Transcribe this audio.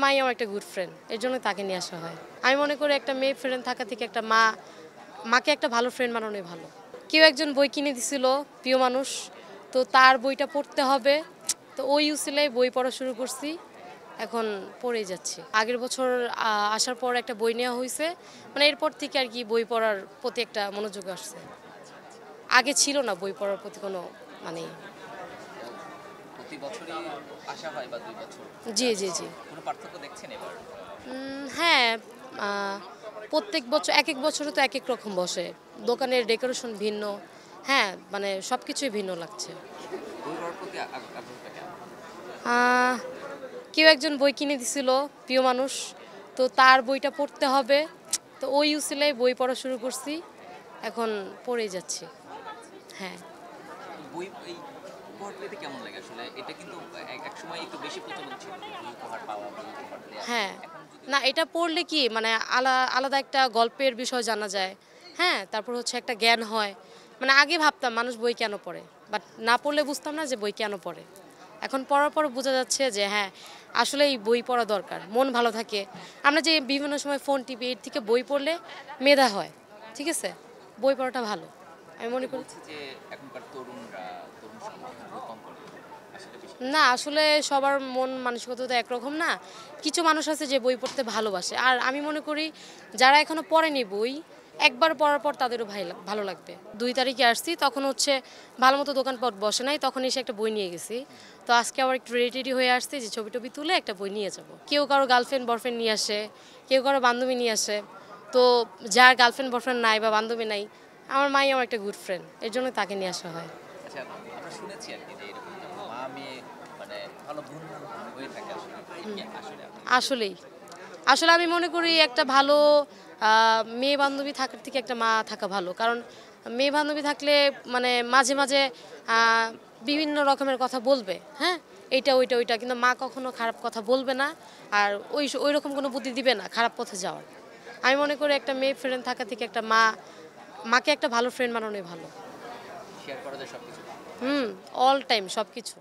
মাই আমার একটা good friend, এর জন্য তাকে নিয়ে আসা হয়। আমি মনে করি একটা মেয়ে ফ্রেন্ড থাকা থেকে একটা মাকে একটা ভালো ফ্রেন্ড বানানোই ভালো। কেউ একজন বই কিনে দিছিল, প্রিয় মানুষ, তো তার বইটা পড়তে হবে, তো ওই উসিলায় বই পড়া শুরু করছি, এখন পড়েই যাচ্ছি। আগের বছর আসার পর একটা বই নেওয়া হয়েছে, মানে এরপর থেকে আর কি বই পড়ার প্রতি একটা মনোযোগ আসছে। আগে ছিল না বই পড়ার প্রতি কোনো মানে। প্রতি বছরই আসা হয় বা ২ বছর? জি জি জি। কোনো পার্থক্য দেখছেন এবার? হ্যাঁ, প্রত্যেক বছর এক এক বছরে তো এক এক রকম বসে, দোকানের ডেকোরেশন ভিন্ন, হ্যাঁ মানে সব কিছুই ভিন্ন লাগছে। বই পড়ার প্রতি আগ্রহটা কেমন? আহ, কেউ একজন বই কিনে দিছিল, প্রিয় মানুষ, তো তার বইটা পড়তে হবে, তো ওই উসিলায় বই পড়া শুরু করছি, এখন পড়েই যাচ্ছি। হ্যাঁ। বই এই উপহার পেতে কেমন লাগে আসলে? এটা কিন্তু একসময় একটু বেশি প্রচলন ছিল যে বই উপহার পাওয়া, বই উপহার দেয়া। হ্যাঁ, এখন যদি না এটা পড়লে কি মানে আলাদা একটা গল্পের বিষয় জানা যায়। হ্যাঁ, তারপর হচ্ছে একটা জ্ঞান হয়। মানে আগে ভাবতাম মানুষ বই কেন পড়ে, বাট না পড়লে বুঝতাম না যে বই কেন পড়ে। এখন পড়ার পর বোঝা যাচ্ছে যে হ্যাঁ, আসলে এই বই পড়া দরকার, মন ভালো থাকে। আমরা যে বিভিন্ন সময় ফোন টিপি, এর থেকে বই পড়লে মেধা হয়, ঠিক আছে, বই পড়াটা ভালো আমি মনে করি। বলছি যে এখনকার তরুণরা, তরুণ সমাজ বই কম পড়ে। আসলে বেশি না আসলে সবার মন মানসিকতা তো একরকম না। কিছু মানুষ আছে যে বই পড়তে ভালোবাসে, আর আমি মনে করি যারা এখনো পড়েনি বই, একবার পড়ার পর তাদেরও ভালো লাগবে। ২ তারিখে আসছি, তখন হচ্ছে ভালো মতো দোকানপাট বসে নাই, তখন এসে একটা বই নিয়ে গেছি। তো আজকে আবার একটু রেডি হয়ে আসছি যে ছবি টবি তুলে একটা বই নিয়ে যাব। কেউ কারো গার্লফ্রেন্ড বয়ফ্রেন্ড নিয়ে আসে, কেউ কারো বান্ধবী নিয়ে আসে। তো যার গার্লফ্রেন্ড বয়ফ্রেন্ড নাই বা বান্ধবী নাই, আমার মাই আমার একটা গুড ফ্রেন্ড, এর জন্য তাকে নিয়ে আসা হয়। আচ্ছা, আমরা শুনেছি আরকি যে এরকম মা মেয়ে মানে ভালো বন্ধু হয়ে থাকে আসলে। এটা কি আসলে? আসলেই আসলে আমি মনে করি একটা ভালো মেয়ে বান্ধবী থাকার থেকে একটা মা থাকা ভালো, কারণ মেয়ে বান্ধবী থাকলে মানে মাঝে মাঝে বিভিন্ন রকমের কথা বলবে, হ্যাঁ, এইটা ওইটা ওইটা, কিন্তু মা কখনো খারাপ কথা বলবে না, আর ওই রকম কোনো বুদ্ধি দিবে না খারাপ পথে যাওয়ার। আমি মনে করি একটা মেয়ে ফ্রেন্ড থাকা থেকে একটা মাকে একটা ভালো ফ্রেন্ড বানানোই ভালো। শেয়ার করা যায় সবকিছু। হুম, অল টাইম সব কিছু।